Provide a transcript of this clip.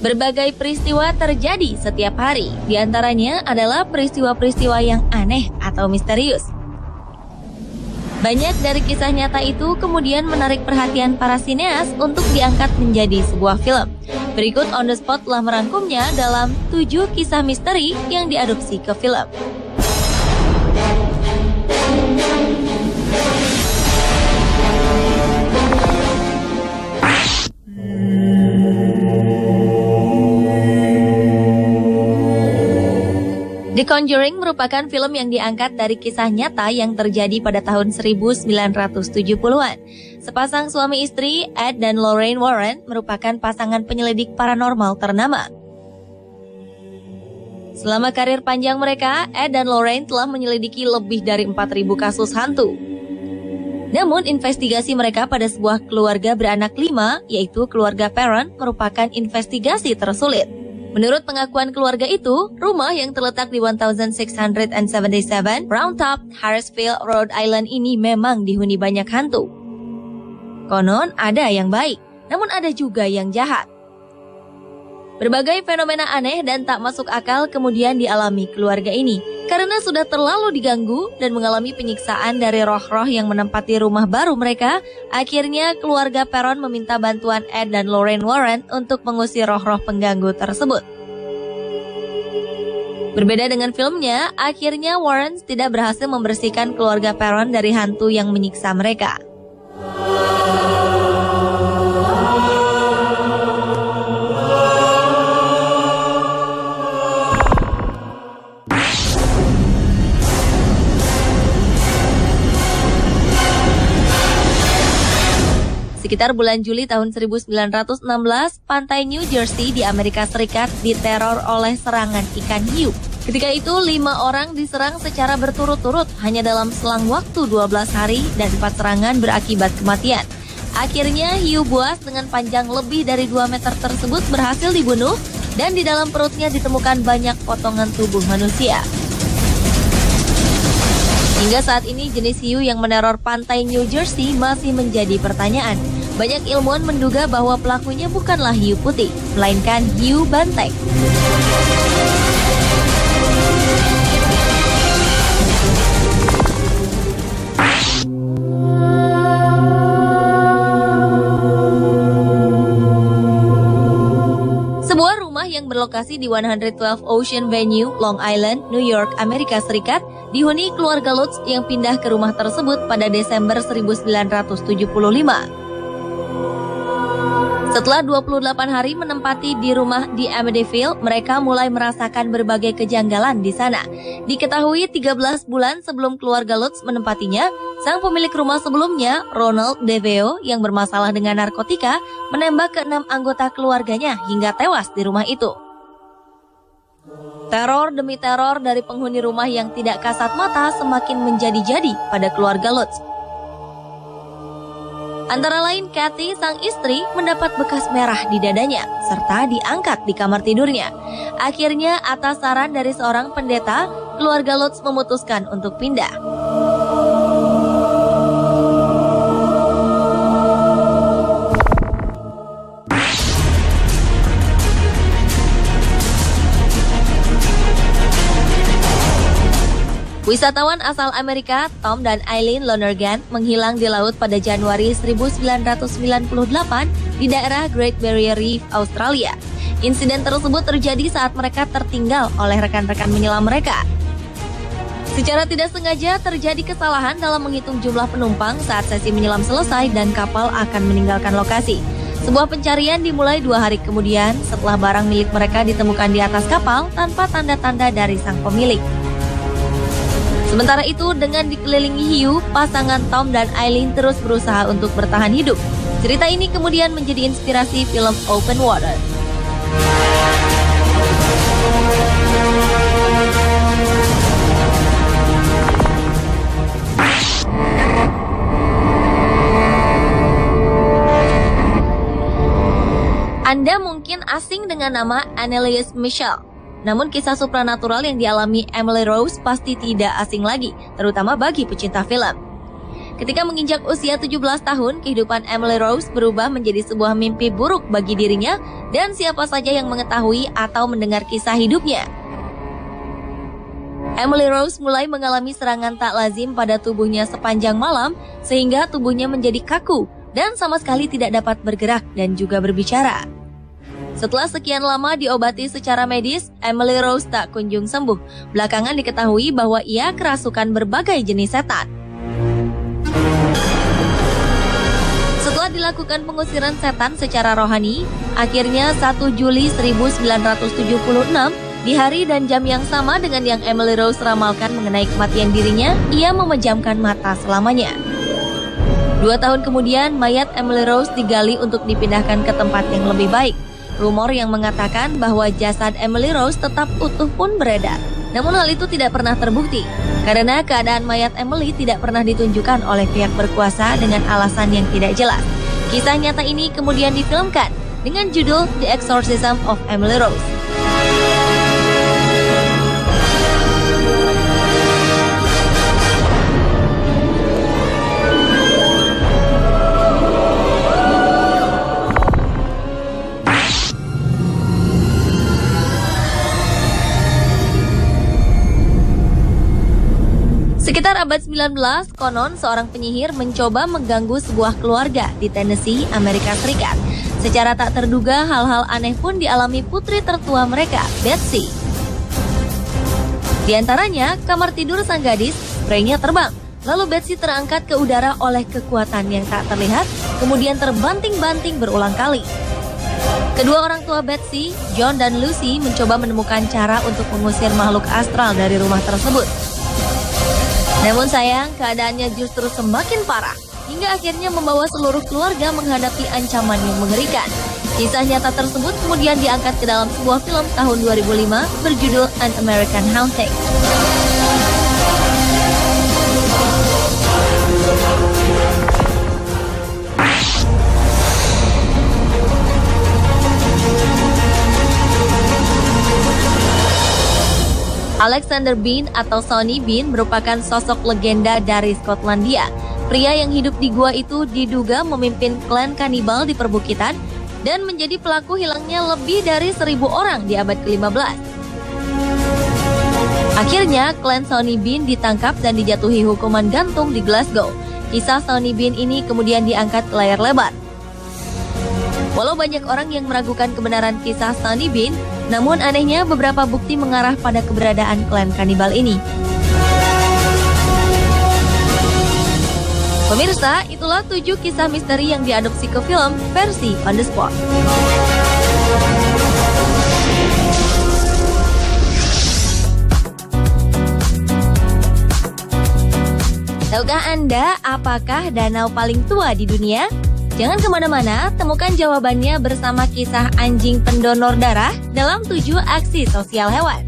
Berbagai peristiwa terjadi setiap hari, di antaranya adalah peristiwa-peristiwa yang aneh atau misterius. Banyak dari kisah nyata itu kemudian menarik perhatian para sineas untuk diangkat menjadi sebuah film. Berikut On The Spot telah merangkumnya dalam 7 kisah misteri yang diadopsi ke film. The Conjuring merupakan film yang diangkat dari kisah nyata yang terjadi pada tahun 1970-an. Sepasang suami istri, Ed dan Lorraine Warren, merupakan pasangan penyelidik paranormal ternama. Selama karir panjang mereka, Ed dan Lorraine telah menyelidiki lebih dari 4.000 kasus hantu. Namun, investigasi mereka pada sebuah keluarga beranak 5, yaitu keluarga Perron, merupakan investigasi tersulit. Menurut pengakuan keluarga itu, rumah yang terletak di 1677 Round Top, Harrisville, Rhode Island ini memang dihuni banyak hantu. Konon ada yang baik, namun ada juga yang jahat. Berbagai fenomena aneh dan tak masuk akal kemudian dialami keluarga ini. Karena sudah terlalu diganggu dan mengalami penyiksaan dari roh-roh yang menempati rumah baru mereka, akhirnya keluarga Perron meminta bantuan Ed dan Lorraine Warren untuk mengusir roh-roh pengganggu tersebut. Berbeda dengan filmnya, akhirnya Warren tidak berhasil membersihkan keluarga Perron dari hantu yang menyiksa mereka. Sekitar bulan Juli tahun 1916, pantai New Jersey di Amerika Serikat diteror oleh serangan ikan hiu. Ketika itu, 5 orang diserang secara berturut-turut hanya dalam selang waktu 12 hari dan 4 serangan berakibat kematian. Akhirnya, hiu buas dengan panjang lebih dari 2 meter tersebut berhasil dibunuh dan di dalam perutnya ditemukan banyak potongan tubuh manusia. Hingga saat ini, jenis hiu yang meneror pantai New Jersey masih menjadi pertanyaan. Banyak ilmuwan menduga bahwa pelakunya bukanlah hiu putih, melainkan hiu banteng. Sebuah rumah yang berlokasi di 112 Ocean Avenue, Long Island, New York, Amerika Serikat, dihuni keluarga Lutz yang pindah ke rumah tersebut pada Desember 1975. Setelah 28 hari menempati di rumah di Amityville, mereka mulai merasakan berbagai kejanggalan di sana. Diketahui 13 bulan sebelum keluarga Lutz menempatinya, sang pemilik rumah sebelumnya, Ronald DeVeo, yang bermasalah dengan narkotika, menembak ke 6 anggota keluarganya hingga tewas di rumah itu. Teror demi teror dari penghuni rumah yang tidak kasat mata semakin menjadi-jadi pada keluarga Lutz. Antara lain, Kathy, sang istri, mendapat bekas merah di dadanya, serta diangkat di kamar tidurnya. Akhirnya, atas saran dari seorang pendeta, keluarga Lutz memutuskan untuk pindah. Wisatawan asal Amerika, Tom dan Eileen Lonergan, menghilang di laut pada Januari 1998 di daerah Great Barrier Reef, Australia. Insiden tersebut terjadi saat mereka tertinggal oleh rekan-rekan menyelam mereka. Secara tidak sengaja terjadi kesalahan dalam menghitung jumlah penumpang saat sesi menyelam selesai dan kapal akan meninggalkan lokasi. Sebuah pencarian dimulai 2 hari kemudian setelah barang milik mereka ditemukan di atas kapal tanpa tanda-tanda dari sang pemilik. Sementara itu, dengan dikelilingi hiu, pasangan Tom dan Eileen terus berusaha untuk bertahan hidup. Cerita ini kemudian menjadi inspirasi film Open Water. Anda mungkin asing dengan nama Anneliese Michel. Namun kisah supranatural yang dialami Emily Rose pasti tidak asing lagi, terutama bagi pecinta film. Ketika menginjak usia 17 tahun, kehidupan Emily Rose berubah menjadi sebuah mimpi buruk bagi dirinya dan siapa saja yang mengetahui atau mendengar kisah hidupnya. Emily Rose mulai mengalami serangan tak lazim pada tubuhnya sepanjang malam sehingga tubuhnya menjadi kaku dan sama sekali tidak dapat bergerak dan juga berbicara. Setelah sekian lama diobati secara medis, Emily Rose tak kunjung sembuh. Belakangan diketahui bahwa ia kerasukan berbagai jenis setan. Setelah dilakukan pengusiran setan secara rohani, akhirnya 1 Juli 1976, di hari dan jam yang sama dengan yang Emily Rose ramalkan mengenai kematian dirinya, ia memejamkan mata selamanya. 2 tahun kemudian, mayat Emily Rose digali untuk dipindahkan ke tempat yang lebih baik. Rumor yang mengatakan bahwa jasad Emily Rose tetap utuh pun beredar. Namun hal itu tidak pernah terbukti, karena keadaan mayat Emily tidak pernah ditunjukkan oleh pihak berkuasa dengan alasan yang tidak jelas. Kisah nyata ini kemudian difilmkan dengan judul The Exorcism of Emily Rose. Sekitar abad 19, konon seorang penyihir mencoba mengganggu sebuah keluarga di Tennessee, Amerika Serikat. Secara tak terduga, hal-hal aneh pun dialami putri tertua mereka, Betsy. Di antaranya, kamar tidur sang gadis, spraynya terbang. Lalu Betsy terangkat ke udara oleh kekuatan yang tak terlihat, kemudian terbanting-banting berulang kali. Kedua orang tua Betsy, John dan Lucy, mencoba menemukan cara untuk mengusir makhluk astral dari rumah tersebut. Namun sayang, keadaannya justru semakin parah, hingga akhirnya membawa seluruh keluarga menghadapi ancaman yang mengerikan. Kisah nyata tersebut kemudian diangkat ke dalam sebuah film tahun 2005 berjudul An American Haunting. Alexander Bean atau Sonny Bean merupakan sosok legenda dari Skotlandia. Pria yang hidup di gua itu diduga memimpin klan kanibal di perbukitan dan menjadi pelaku hilangnya lebih dari 1.000 orang di abad ke-15. Akhirnya, klan Sonny Bean ditangkap dan dijatuhi hukuman gantung di Glasgow. Kisah Sonny Bean ini kemudian diangkat ke layar lebar. Walau banyak orang yang meragukan kebenaran kisah Sonny Bean, namun anehnya beberapa bukti mengarah pada keberadaan klan kanibal ini. Pemirsa, itulah 7 kisah misteri yang diadopsi ke film versi On The Spot. Tahukah Anda apakah danau paling tua di dunia? Jangan kemana-mana, temukan jawabannya bersama kisah anjing pendonor darah dalam 7 aksi sosial hewan.